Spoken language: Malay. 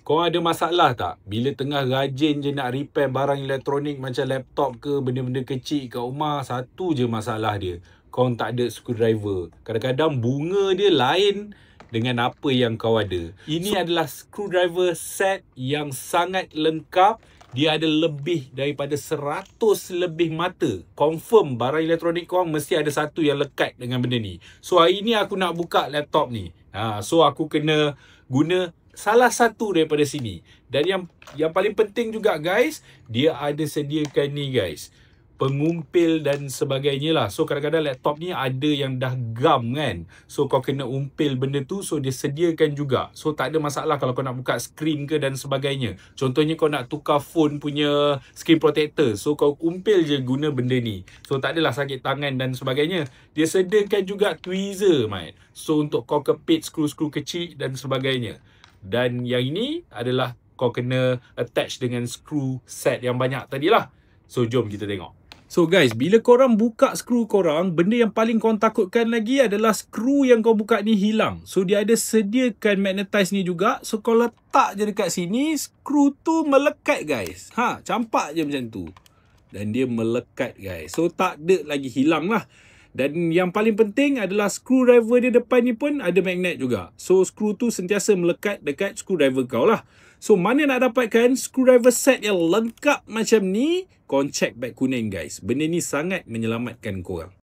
Korang ada masalah tak? Bila tengah rajin je nak repair barang elektronik macam laptop ke, benda-benda kecil kat rumah, satu je masalah dia. Korang tak ada screwdriver. Kadang-kadang bunga dia lain dengan apa yang kau ada. Ini adalah screwdriver set yang sangat lengkap. Dia ada lebih daripada 100 lebih mata. Confirm barang elektronik korang mesti ada satu yang lekat dengan benda ni. So hari ni aku nak buka laptop ni. So aku kena guna salah satu daripada sini. Dan yang paling penting juga guys, dia ada sediakan ni guys, pengumpil dan sebagainya lah. So kadang-kadang laptop ni ada yang dah gam kan, so kau kena umpil benda tu. So dia sediakan juga. So tak ada masalah kalau kau nak buka skrin ke dan sebagainya. Contohnya kau nak tukar phone punya screen protector, so kau umpil je guna benda ni. So tak adalah sakit tangan dan sebagainya. Dia sediakan juga tweezer mate. So untuk kau kepit skru-skru kecil dan sebagainya. Dan yang ini adalah kau kena attach dengan screw set yang banyak tadi lah. So jom kita tengok. So guys, bila korang buka skru korang, benda yang paling korang takutkan lagi adalah skru yang kau buka ni hilang. So dia ada sediakan magnetize ni juga. So kau letak je dekat sini, skru tu melekat guys. Campak je macam tu. Dan dia melekat guys. So tak ada lagi hilang lah. Dan yang paling penting adalah screwdriver dia depan ni pun ada magnet juga. So skru tu sentiasa melekat dekat screwdriver kau lah. So mana nak dapatkan screwdriver set yang lengkap macam ni? Korang check beg kuning guys. Benda ni sangat menyelamatkan korang.